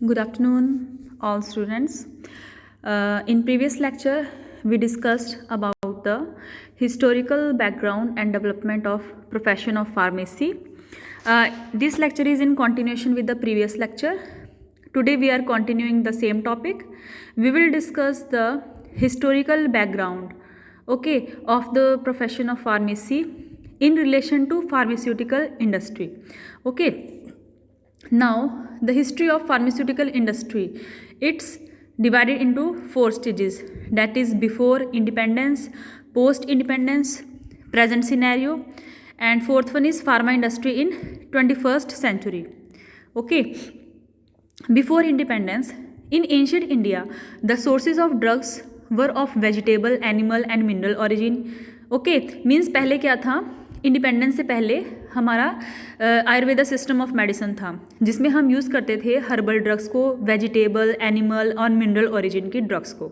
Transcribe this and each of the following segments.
Good afternoon, all students. In previous lecture, we discussed about the historical background and development of profession of pharmacy. This lecture is in continuation with the previous lecture. Today we are continuing the same topic. We will discuss the historical background, of the profession of pharmacy in relation to pharmaceutical industry. Now, the history of pharmaceutical industry, it's divided into 4 stages, that is before independence, post independence, present scenario, and fourth one is pharma industry in 21st century. Before independence, in ancient India, the sources of drugs were of vegetable, animal and mineral origin. Means पहले क्या था, independence से पहले हमारा Ayurveda system of medicine था, जिसमें हम use करते थे हर्बल ड्रग्स को, वेजिटेबल, एनिमल और मिनरल ओरिजिन की ड्रग्स को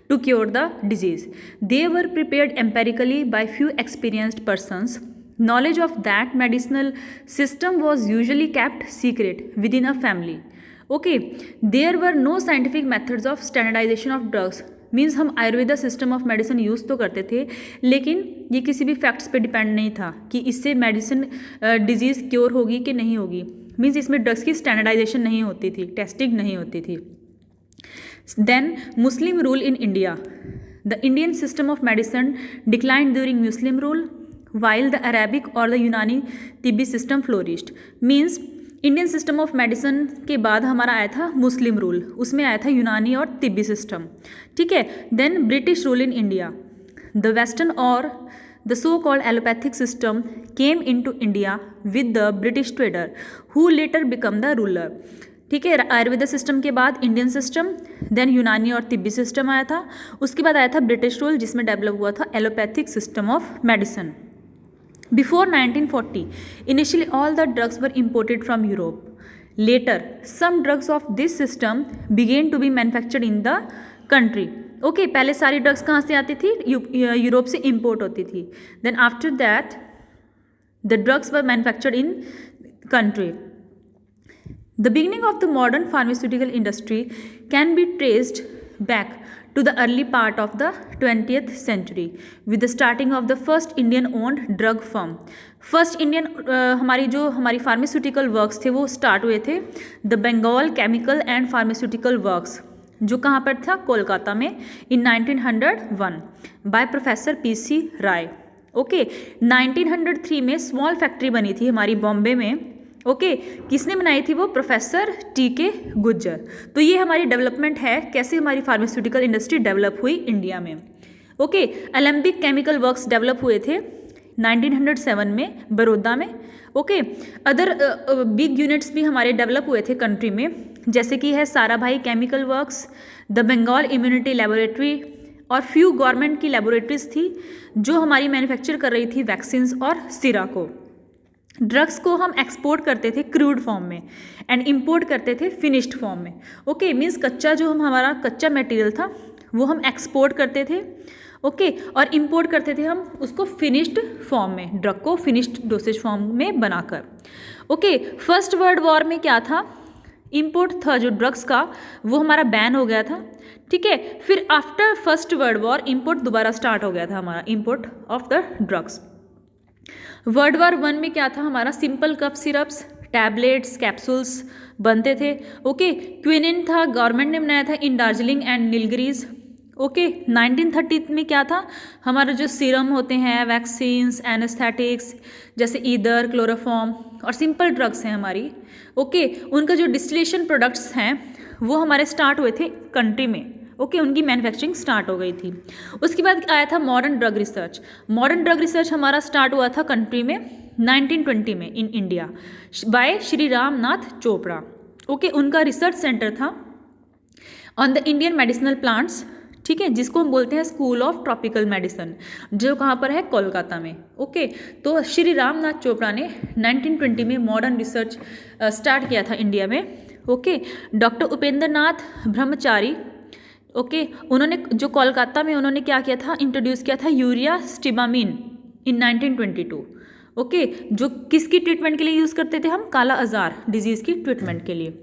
to cure the disease. They were prepared empirically by few experienced persons. Knowledge of that medicinal system was usually kept secret within a family. There were no scientific methods of standardization of drugs. Means हम Ayurveda system of medicine use तो करते थे, लेकिन ये किसी भी facts पे depend नहीं था कि इससे मेडिसिन डिजीज़ क्योर होगी कि नहीं होगी. मीन्स इसमें ड्रग्स की स्टैंडर्डाइजेशन नहीं होती थी, टेस्टिंग नहीं होती थी. Then Muslim rule in India. The Indian system of medicine declined during Muslim rule while the Arabic or the Unani tibbi system flourished. Means Indian system of medicine के बाद हमारा आया था मुस्लिम रूल, उसमें आया था यूनानी और तिब्बी सिस्टम. ठीक है. Then British rule in India. The western और the so called allopathic system came into India with the British trader who later become the ruler. ठीक है. आयुर्वेदा सिस्टम के बाद इंडियन सिस्टम, देन यूनानी और तिब्बी सिस्टम आया था, उसके बाद आया था ब्रिटिश रूल जिसमें डेवलप हुआ था allopathic system of medicine. Before 1940, initially all the drugs were imported from Europe. Later, some drugs of this system began to be manufactured in the country. पहले सारी ड्रग्स कहाँ से आती थी? यूरोप से इम्पोर्ट होती थी. Then after that, the drugs were manufactured in country. The beginning of the modern pharmaceutical industry can be traced back to the early part of the 20th century with the starting of the first Indian owned drug firm. First Indian हमारी pharmaceutical works थे वो start हुए थे the Bengal chemical and pharmaceutical works, जो कहाँ पर था? कोलकाता में in 1901 by professor PC Ray. 1903 में स्मॉल फैक्ट्री बनी थी हमारी बॉम्बे में. किसने बनाई थी वो? Professor T K. गुज्जर. तो ये हमारी डेवलपमेंट है, कैसे हमारी फार्मास्यूटिकल इंडस्ट्री डेवलप हुई इंडिया में. एलेम्बिक केमिकल वर्क्स डेवलप हुए थे 1907 में बड़ौदा में. अदर बिग यूनिट्स भी हमारे डेवलप हुए थे कंट्री में, जैसे कि है Sarabhai chemical works, the Bengal immunity laboratory और फ्यू गवर्नमेंट की लेबोरेटरीज थी जो हमारी मैन्युफैक्चर कर रही थी वैक्सीन्स और सिरा को. ड्रग्स को हम एक्सपोर्ट करते थे क्रूड फॉर्म में एंड इंपोर्ट करते थे फिनिश्ड फॉर्म में. मीन्स कच्चा जो हमारा कच्चा मटेरियल था वो हम एक्सपोर्ट करते थे. और इंपोर्ट करते थे हम उसको फिनिश्ड फॉर्म में, ड्रग को फिनिश्ड डोसेज फॉर्म में बनाकर. फर्स्ट वर्ल्ड वॉर में क्या था? इंपोर्ट था जो ड्रग्स का वो हमारा बैन हो गया था. ठीक है. फिर after first world war import दोबारा स्टार्ट हो गया था हमारा, import of the drugs. World war 1 में क्या था? हमारा सिंपल कफ सिरप्स, टैबलेट्स, कैप्सूल्स बनते थे. क्विनिन था, गवर्नमेंट ने बनाया था इन दार्जिलिंग एंड नीलगिरीज. 1930 में क्या था? हमारा जो सीरम होते हैं, वैक्सीन्स, एनेस्थेटिक्स जैसे ईदर, क्लोरोफॉर्म और सिंपल ड्रग्स हैं हमारी. उनका जो डिस्टिलेशन प्रोडक्ट्स हैं वो हमारे स्टार्ट हुए थे कंट्री में. उनकी मैन्युफैक्चरिंग स्टार्ट हो गई थी. उसके बाद आया था modern drug research. Modern drug research हमारा स्टार्ट हुआ था कंट्री में 1920 में in India by Shri Ram Nath Chopra. उनका रिसर्च सेंटर था on the Indian medicinal plants. ठीक है. जिसको हम बोलते हैं स्कूल ऑफ ट्रॉपिकल मेडिसिन, जो कहाँ पर है? कोलकाता में. तो श्री राम नाथ चोपड़ा ने 1920 में मॉडर्न रिसर्च स्टार्ट किया था इंडिया में. डॉक्टर उपेंद्र नाथ ब्रह्मचारी, उन्होंने जो कोलकाता में उन्होंने क्या किया था? इंट्रोड्यूस किया था यूरिया स्टिबामिन इन 1922. जो किसकी ट्रीटमेंट के लिए यूज़ करते थे हम? काला आजार डिजीज़ की ट्रीटमेंट के लिए.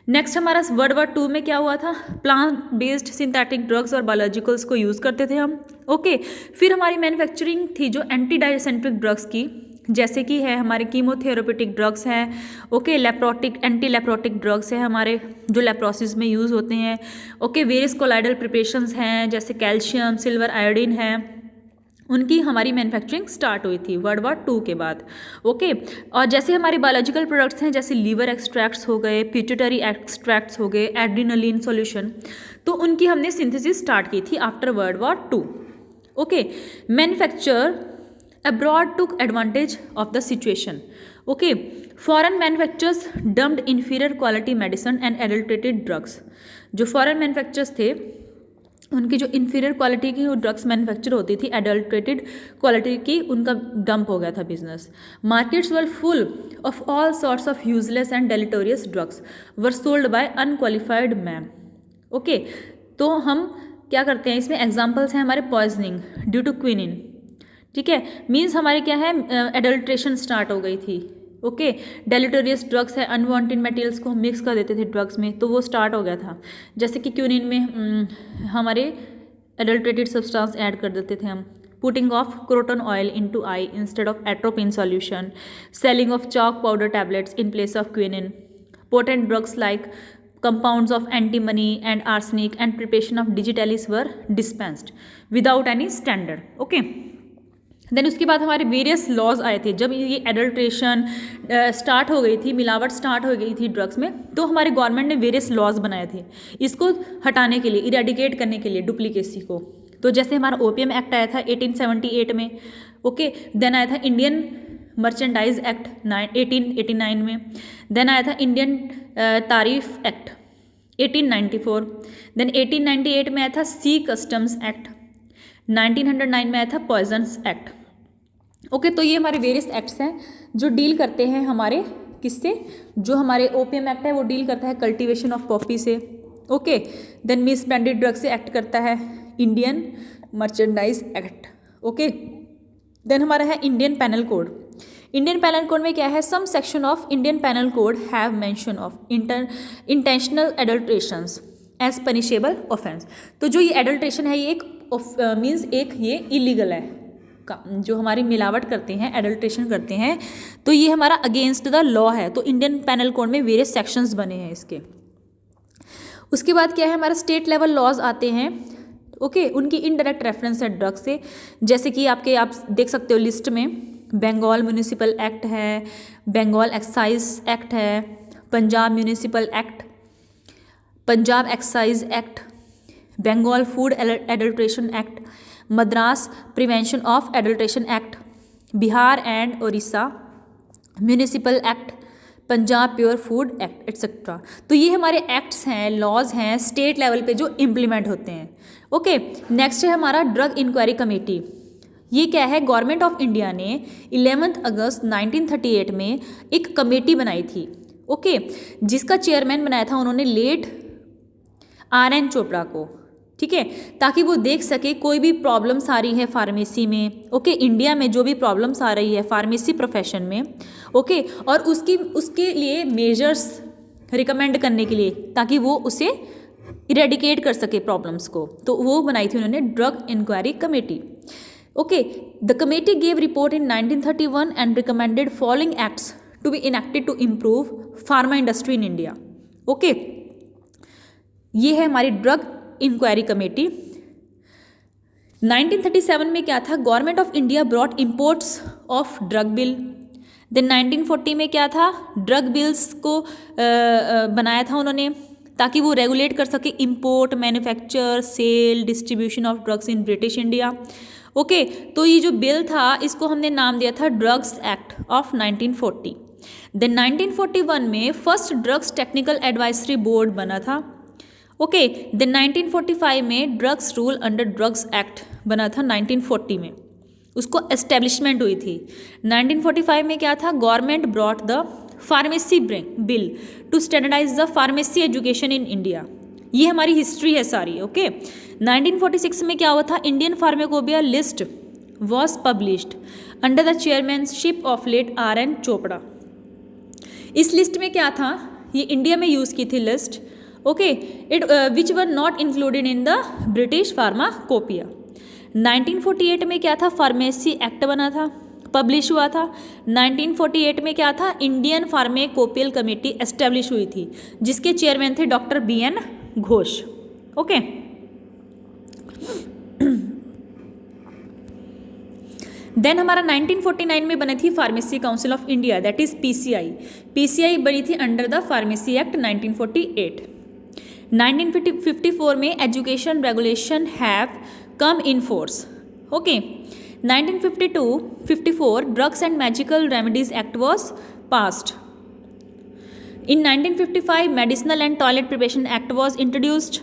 नेक्स्ट हमारा वर्ल्ड वॉर 2 में क्या हुआ था, प्लांट बेस्ड सिंथेटिक ड्रग्स और बायोलॉजिकल्स को यूज़ करते थे हम। ओके, फिर हमारी मैन्युफैक्चरिंग थी जो एंटी डायसेंट्रिक ड्रग्स की, जैसे कि है हमारे कीमोथेरेपेटिक ड्रग्स हैं, ओके, लेप्रोटिक एंटी लेप्रोटिक ड्रग्स हैं हमारे जो लेप्रोसिस में यूज़ होते हैं। ओके, वेरियस कोलाइडल प्रिपरेशंस हैं जैसे कैल्शियम, सिल्वर, आयोडीन है, उनकी हमारी मैन्युफैक्चरिंग स्टार्ट हुई थी वर्ल्ड वॉर 2 के बाद। ओके, और जैसे हमारे बायोलॉजिकल प्रोडक्ट्स हैं जैसे लीवर एक्सट्रैक्ट्स हो गए, पिट्यूटरी एक्सट्रैक्ट्स हो गए, एड्रीनलिन सॉल्यूशन, तो उनकी हमने सिंथेसिस स्टार्ट की थी after world war 2। Okay, manufacture abroad took advantage of the situation. Okay, foreign manufacturers dumped inferior quality medicine and adulterated drugs. जो foreign manufacturers थे उनकी जो inferior quality की ड्रग्स मैन्युफैक्चर होती थी, adulterated quality की, उनका डंप हो गया था business. Markets were full of all sorts of useless and deleterious drugs were sold by unqualified men. Okay, तो हम क्या करते हैं, इसमें एग्जाम्पल्स हैं हमारे पॉइजनिंग ड्यू टू क्विनिन, ठीक है, मीन्स हमारे क्या है एडल्ट्रेशन स्टार्ट हो गई थी। ओके, डेलिटोरियस ड्रग्स है, अनवांटेड मटेरियल्स को हम मिक्स कर देते थे ड्रग्स में, तो वो स्टार्ट हो गया था। जैसे कि क्यूनिन में हमारे एडल्ट्रेटेड सब्सटेंस ऐड कर देते थे हम। Putting of croton oil into I instead of atropine solution, selling of chalk powder tablets in place of quinine, potent drugs like compounds of antimony and arsenic and preparation of digitalis were dispensed without any standard. Okay, then उसके बाद हमारे various laws आए थे। जब ये adulteration start हो गई थी, मिलावट स्टार्ट हो गई थी ड्रग्स में, तो हमारे गवर्नमेंट ने वेरियस लॉज बनाए थे इसको हटाने के लिए, इरेडिकेट करने के लिए डुप्लीकेसी को। तो जैसे हमारा ओपीएम एक्ट आया था 1878 में। ओके, देन आया था इंडियन मर्चेंडाइज एक्ट 1889 में। देन आया था इंडियन तारीफ एक्ट 1894। देन 1898 में आया था सी कस्टम्स एक्ट। 1909 में आया था पॉइजन्स एक्ट। ओके, तो ये हमारे वेरियस एक्ट्स हैं जो डील करते हैं हमारे किससे, जो हमारे ओपीएम एक्ट है वो डील करता है कल्टीवेशन ऑफ पॉपी से। Okay, then misbranded drug से एक्ट करता है Indian merchandise act. Okay, then हमारा है Indian penal code. Indian penal code में क्या है, some section of Indian penal code have mention of intentional adulterations as punishable offence. तो जो ये एडल्ट्रेशन है ये एक मीन्स एक ये इलीगल है, जो हमारी मिलावट करते हैं, एडल्ट्रेशन करते हैं, तो ये हमारा अगेंस्ट द लॉ है। तो इंडियन पैनल कोड में वेरियस सेक्शंस बने हैं इसके। उसके बाद क्या है, हमारा स्टेट लेवल लॉज आते हैं। ओके, उनकी इनडायरेक्ट रेफरेंस है ड्रग से, जैसे कि आप देख सकते हो लिस्ट में बंगाल म्यूनिसिपल एक्ट है, बंगाल एक्साइज एक्ट है, Punjab municipal act, Punjab excise act, Bengal food adulteration act, Madras prevention of adulteration act, Bihar and Orissa municipal act, Punjab pure food act etcetera. तो ये हमारे एक्ट्स हैं, लॉज हैं स्टेट लेवल पे जो इम्प्लीमेंट होते हैं। ओके, नेक्स्ट है हमारा ड्रग इंक्वायरी कमेटी। ये क्या है, गवर्नमेंट ऑफ इंडिया ने 11 अगस्त 1938 में एक कमेटी बनाई थी। ओके, जिसका चेयरमैन बनाया था उन्होंने लेट RN चोपड़ा को, ठीक है, ताकि वो देख सके कोई भी प्रॉब्लम्स आ रही है फार्मेसी में। ओके, इंडिया में जो भी प्रॉब्लम्स आ रही है फार्मेसी प्रोफेशन में, ओके, और उसके लिए मेजर्स रिकमेंड करने के लिए, ताकि वो उसे इरेडिकेट कर सके प्रॉब्लम्स को। तो वो बनाई थी उन्होंने drug inquiry committee. Okay, the committee gave report in 1931 and recommended following acts to be enacted to improve pharma industry in India. Okay, ये है हमारी ड्रग इंक्वायरी कमेटी। 1937 में क्या था, government of India brought imports of drug bill. Then 1940 में क्या था, drug bills को बनाया था उन्होंने ताकि वो रेगुलेट कर सके import, manufacture, sale, distribution of drugs in British India. Okay, तो ये जो बिल था इसको हमने नाम दिया था ड्रग्स एक्ट ऑफ 1940। देन 1941 में first drugs technical advisory board बना था। ओके, देन 1945 में drugs rule under drugs act बना था 1940 में, उसको एस्टेब्लिशमेंट हुई थी। 1945 में क्या था, government brought the pharmacy bill to standardize the pharmacy education in India. ये हमारी हिस्ट्री है सारी। ओके, 1946 में क्या हुआ था, Indian pharmacopoeia list was published under the chairmanship of late RN Chopra. इस लिस्ट में क्या था, ये इंडिया में यूज़ की थी list, okay, it which were not included in the British pharmacopoeia. 1948 में क्या था, फार्मेसी एक्ट बना था, पब्लिश हुआ था। 1948 में क्या था, इंडियन फार्माकोपियल कमेटी एस्टेब्लिश हुई थी, जिसके चेयरमैन थे doctor BN Ghosh, okay. Then हमारा 1949 में बनी थी pharmacy council of India, that is PCI। PCI बनी थी अंडर द फार्मेसी एक्ट 1948। 1954 में education regulation have come in force, okay. 1952-54 drugs and magical remedies act was passed. In 1955 medicinal and toilet preparation act was introduced,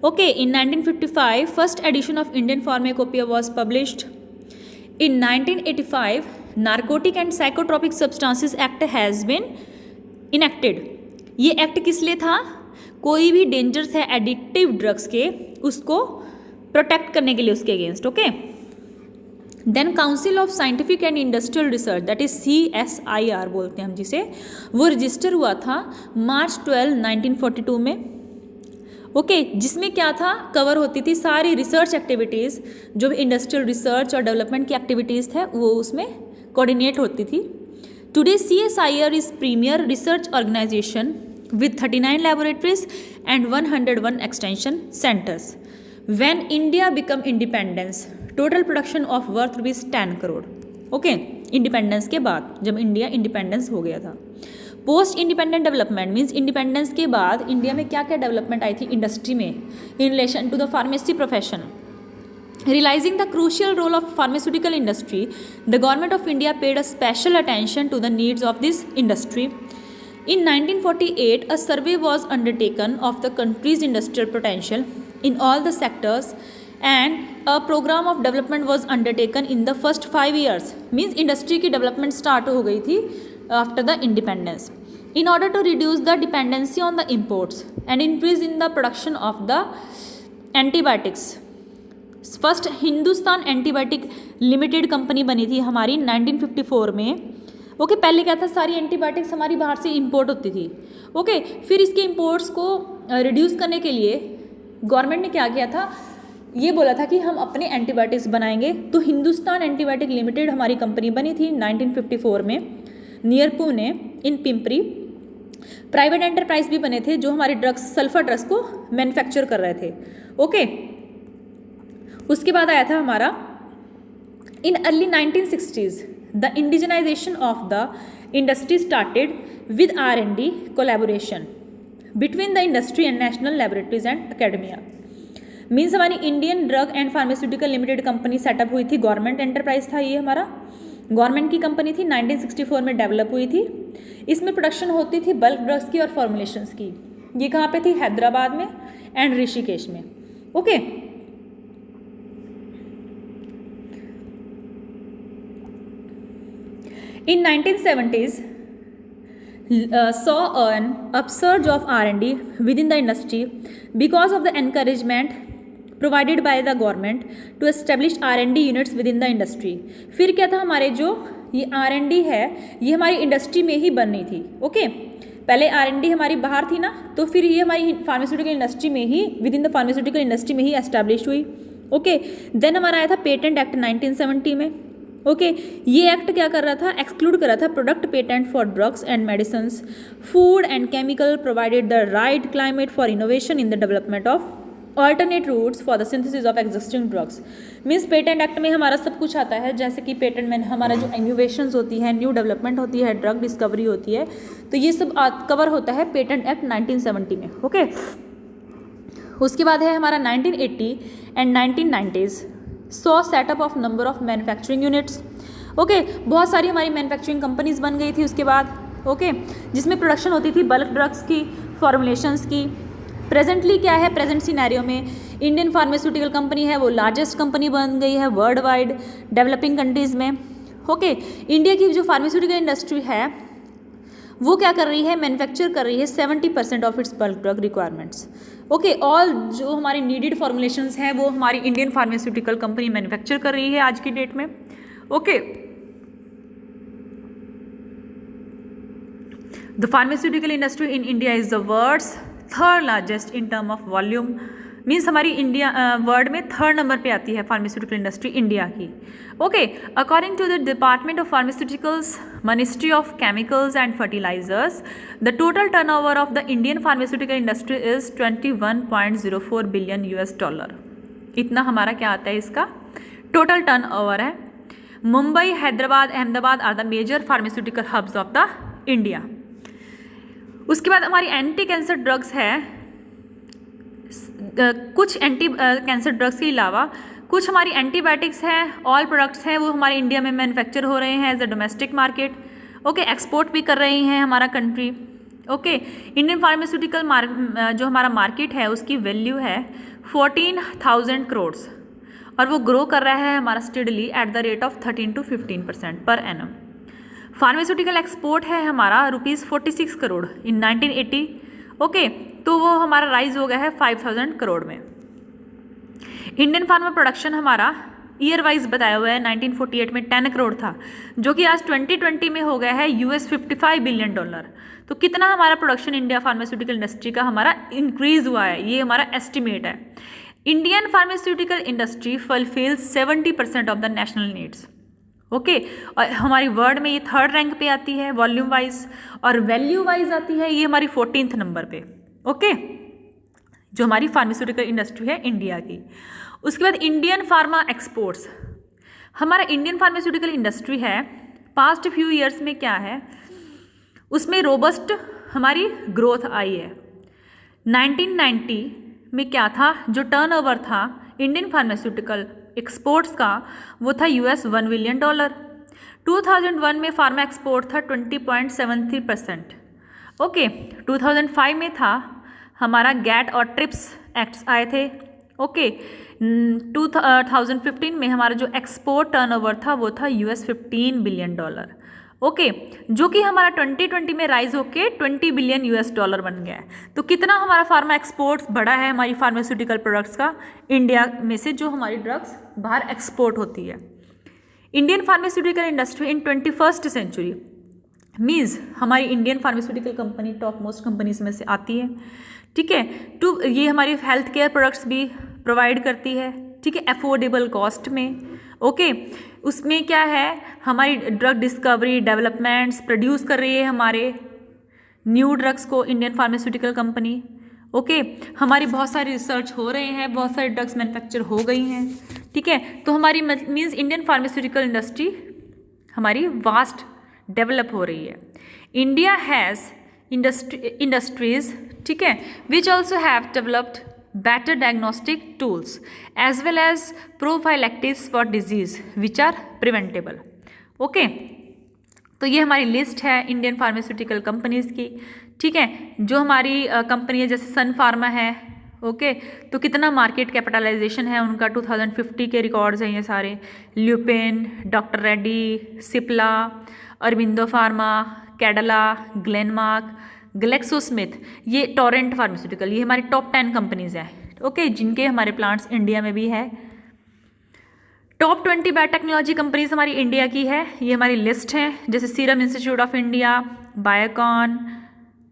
okay. In 1955 first edition of Indian Pharmacopoeia was published. In 1985 narcotic and psychotropic substances act has been enacted. ये act किस लिए था, कोई भी dangers है addictive drugs के, उसको protect करने के लिए, उसके against, okay. Then council of scientific and industrial research, that is CSIR बोलते हैं हम जिसे, वो रजिस्टर हुआ था March 12, 1942 में, ओके। जिसमें क्या था, कवर होती थी सारी रिसर्च एक्टिविटीज़, जो भी इंडस्ट्रियल रिसर्च और डेवलपमेंट की एक्टिविटीज़ थे वो उसमें कोऑर्डिनेट होती थी। Today CSIR is premier research organization with 39 laboratories and 101 extension centers. When India become independence, total production of worth rupees 10 crore. Okay, independence के बाद, जब इंडिया इंडिपेंडेंस हो गया था। Post independent development means independence के बाद इंडिया में क्या क्या डेवलपमेंट आई थी इंडस्ट्री में in relation to the pharmacy profession. Realizing the crucial role of pharmaceutical industry, the government of India paid a special attention to the needs of this industry. In 1948, a survey was undertaken of the country's industrial potential in all the sectors, and a program of development was undertaken in the first 5 years. Means industry की development start हो गई थी after the independence. In order to reduce the dependency on the imports and increase in the production of the antibiotics, first Hindustan antibiotic limited company बनी थी हमारी 1954 में। Okay, पहले क्या था, सारी एंटीबायोटिक्स हमारी बाहर से इंपोर्ट होती थी। ओके, फिर इसके इंपोर्ट्स को रिड्यूस करने के लिए गवर्नमेंट ने क्या किया था, ये बोला था कि हम अपने एंटीबायोटिक्स बनाएंगे। तो हिंदुस्तान एंटीबायोटिक लिमिटेड हमारी कंपनी बनी थी 1954 में near Pune in Pimpri. Private enterprise भी बने थे जो हमारे ड्रग्स, सल्फर ड्रग्स को मैन्युफैक्चर कर रहे थे। ओके, उसके बाद आया था हमारा in early 1960s the indigenization of the industry started with R&D collaboration between the industry and national laboratories and academia. Means हमारी Indian drug and pharmaceutical limited company setup हुई थी, गवर्नमेंट एंटरप्राइज था ये हमारा, गवर्नमेंट की company थी, 1964 में develop हुई थी। इसमें प्रोडक्शन होती थी बल्क ड्रग्स की और फॉर्मुलेशंस की। ये कहाँ पे थी, हैदराबाद में एंड ऋषिकेश में। Okay, in 1970s saw an upsurge of R&D within the industry because of the encouragement provided by the government to establish R&D units within the industry। फिर क्या था, हमारे जो ये R&D है ये हमारी इंडस्ट्री में ही बननी थी। ओके, पहले R&D हमारी बाहर थी ना, तो फिर ये हमारी फार्मास्यूटिकल इंडस्ट्री में ही, within the pharmaceutical industry में ही एस्टैब्लिश हुई। ओके, देन हमारा आया था पेटेंट एक्ट 1970 में। ओके, ये एक्ट क्या कर रहा था, एक्सक्लूड कर रहा था product patent for drugs and medicines, food and chemical, provided the right climate for innovation in the development of alternate roots for the synthesis of existing drugs. Means patent act में हमारा सब कुछ आता है, जैसे कि पेटेंट में हमारा जो इनोवेशंस होती है, न्यू डेवलपमेंट होती है, ड्रग डिस्कवरी होती है, तो ये सब कवर होता है पेटेंट एक्ट 1970 में। ओके, उसके बाद है हमारा 1980 and 1990s so setup of number of manufacturing units. Okay, बहुत सारी हमारी मैन्युफैक्चरिंग कंपनीज बन गई थी उसके बाद। ओके, जिसमें प्रोडक्शन होती थी बल्क ड्रग्स की, फॉर्मुलेशंस की। प्रेजेंटली क्या है, प्रेजेंट सिनेरियो में इंडियन फार्मास्यूटिकल कंपनी है वो लार्जेस्ट कंपनी बन गई है वर्ल्ड वाइड डेवलपिंग कंट्रीज़ में। ओके, इंडिया की जो फार्मास्यूटिकल इंडस्ट्री है वो क्या कर रही है, मैन्युफैक्चर कर रही है 70% of its bulk drug requirements. Okay, all जो हमारी नीडेड फॉर्मुलेशंस हैं वो हमारी इंडियन फार्मास्यूटिकल कंपनी मैन्युफैक्चर कर रही है आज की डेट में। Okay, the pharmaceutical industry in India is the world's third largest in term of volume, means हमारी इंडिया वर्ल्ड में थर्ड नंबर पे आती है फार्मास्यूटिकल इंडस्ट्री इंडिया की। Okay, according to the department of pharmaceuticals, ministry of chemicals and fertilisers, the total turnover of the Indian pharmaceutical industry is 21.04 billion $। इतना हमारा क्या आता है, इसका टोटल टर्नओवर है। Mumbai, Hyderabad, Ahmedabad are the major pharmaceutical hubs of the India. उसके बाद हमारी एंटी कैंसर ड्रग्स है, कुछ एंटी कैंसर ड्रग्स के अलावा कुछ हमारी एंटीबायोटिक्स हैं, ऑल प्रोडक्ट्स हैं, वो हमारे इंडिया में मैन्युफैक्चर हो रहे हैं as a domestic market. Okay, export भी कर रही हैं हमारा कंट्री। ओके, इंडियन फार्मास्यूटिकल जो हमारा मार्केट है उसकी वैल्यू है 14,000 करोड़ और वो ग्रो कर रहा है हमारा steadily at the rate of 13 to 15% per annum. Pharmaceutical export है हमारा ₹46 करोड़ इन 1980। ओके, तो वो हमारा राइज हो गया है 5,000 करोड़ में। इंडियन फार्मा प्रोडक्शन हमारा ईयर वाइज बताया हुआ है 1948 में 10 करोड़ था, जो कि आज 2020 में हो गया है $55 बिलियन। तो कितना हमारा प्रोडक्शन इंडिया फार्मास्यूटिकल इंडस्ट्री का हमारा इंक्रीज हुआ है, ये हमारा एस्टिमेट है। Indian pharmaceutical industry fulfils 70% of the national needs. Okay, और हमारी वर्ल्ड में ये थर्ड रैंक पे आती है वॉल्यूम वाइज, और वैल्यू वाइज आती है ये हमारी 14th नंबर पे। ओके, जो हमारी फार्मास्यूटिकल इंडस्ट्री है इंडिया की। उसके बाद इंडियन फार्मा एक्सपोर्ट्स, हमारा इंडियन फार्मास्यूटिकल इंडस्ट्री है पास्ट फ्यू ईयर्स में क्या है, उसमें रोबस्ट हमारी ग्रोथ आई है। 1990 में क्या था, जो टर्नओवर था इंडियन फार्मास्यूटिकल एक्सपोर्ट्स का वो था $1 बिलियन। 2001 में फार्मा एक्सपोर्ट था 20.73%। ओके, 2005 में था हमारा गैट और ट्रिप्स एक्ट्स आए थे। ओके, 2015 में हमारा जो एक्सपोर्ट टर्नओवर था वो था $15 बिलियन। ओके, जो कि हमारा 2020 में राइज होके $20 बिलियन बन गया है। तो कितना हमारा फार्मा एक्सपोर्ट्स बढ़ा है हमारी फार्मास्यूटिकल प्रोडक्ट्स का इंडिया में से, जो हमारी ड्रग्स बाहर एक्सपोर्ट होती है। Indian pharmaceutical industry in 21st century means हमारी Indian pharmaceutical company topmost companies में से आती है। ठीक है, टू ये हमारी हेल्थ केयर प्रोडक्ट्स भी प्रोवाइड करती है। ठीक है, अफोर्डेबल कॉस्ट में। ओके, उसमें क्या है, हमारी ड्रग डिस्कवरी डेवलपमेंट्स प्रोड्यूस कर रही है हमारे न्यू ड्रग्स को इंडियन फार्मास्यूटिकल कंपनी। ओके, हमारी बहुत सारी रिसर्च हो रहे हैं, बहुत सारी ड्रग्स मैन्युफैक्चर हो गई हैं। ठीक है, तो हमारी मीन्स इंडियन फार्मास्यूटिकल इंडस्ट्री हमारी वास्ट डेवलप हो रही है। इंडिया हैज़ इंडस्ट्रीज, ठीक है, which also have developed better diagnostic tools as well as prophylactics for disease which are preventable. Okay, तो ये हमारी लिस्ट है इंडियन फार्मास्यूटिकल कंपनीज की। ठीक है, जो हमारी कंपनी है जैसे सन फार्मा है। ओके, तो कितना मार्केट कैपिटलाइजेशन है उनका, 2050 के रिकॉर्ड्स हैं ये सारे। Lupin, doctor Reddy, Cipla, Aurobindo pharma, Cadila, Glenmark, GlaxoSmith, ये टोरेंट फार्मास्यूटिकल, ये हमारी टॉप 10 कंपनीज हैं। ओके, जिनके हमारे प्लांट्स इंडिया में भी है। टॉप 20 बायोटेक्नोलॉजी कंपनीज हमारी इंडिया की है, ये हमारी लिस्ट है। जैसे Serum Institute of India, Biocon,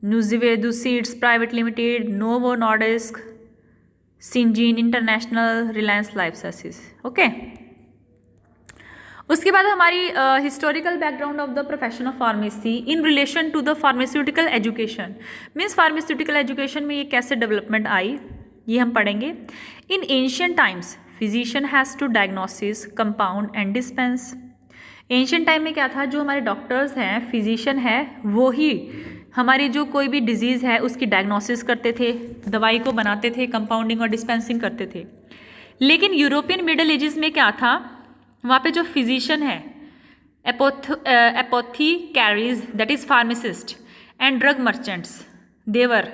Nuziveedu seeds private limited, Novo Nordisk, Syngene international, Reliance life sciences. Okay, उसके बाद हमारी historical background of the profession of pharmacy in relation to the pharmaceutical education, means pharmaceutical education में ये कैसे डेवलपमेंट आई, ये हम पढ़ेंगे। In ancient times physician has to diagnosis, compound and dispense. Ancient time में क्या था, जो हमारे डॉक्टर्स हैं, फिजिशियन है, वो ही हमारी जो कोई भी डिजीज़ है उसकी डायग्नोसिस करते थे, दवाई को बनाते थे, कंपाउंडिंग और डिस्पेंसिंग करते थे। लेकिन यूरोपियन मिडल एजेस में क्या था, वहाँ पे जो फिजिशियन है, apothecaries that is pharmacist and drug merchants, they were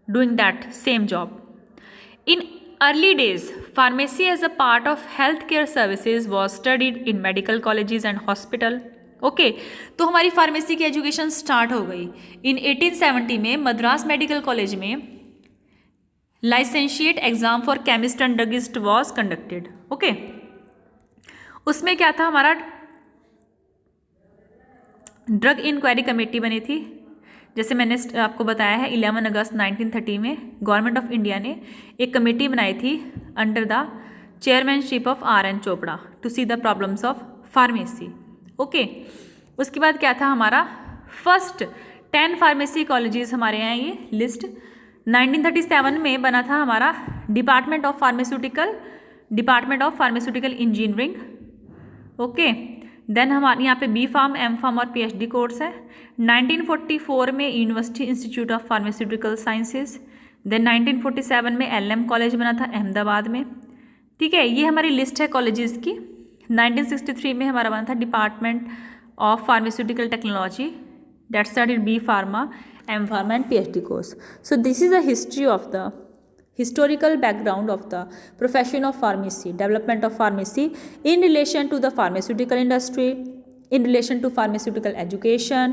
doing that same job. In early days pharmacy as a part of health care services was studied in medical colleges and hospital. Okay, तो हमारी pharmacy की education start हो गई। इन 1870 में Madras medical college में licentiate exam for chemist and druggist was conducted. Okay, उसमें क्या था, हमारा ड्रग इंक्वायरी कमेटी बनी थी, जैसे मैंने आपको बताया है 11 अगस्त 1930 में गवर्नमेंट ऑफ इंडिया ने एक कमेटी बनाई थी under the chairmanship of R.N. Chopra to see the problems of pharmacy. Okay, उसके बाद क्या था हमारा फर्स्ट 10 फार्मेसी कॉलेजेस हमारे यहाँ ये लिस्ट 1937 में बना था हमारा department of pharmaceutical engineering. Okay, then हमारे यहाँ पे बी फार्म, एम फार्म और PhD कोर्स है। 1944 में university institute of pharmaceutical sciences. Then 1947 में LM कॉलेज बना था अहमदाबाद में। ठीक है, ये हमारी लिस्ट है कॉलेजेस की। 1963 में हमारा बना था department of pharmaceutical technology, that studied B Pharma, M Pharma and PhD course. So this is the historical background of the profession of pharmacy, development of pharmacy in relation to the pharmaceutical industry, in relation to pharmaceutical education.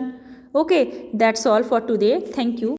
Okay, that's all for today. Thank you.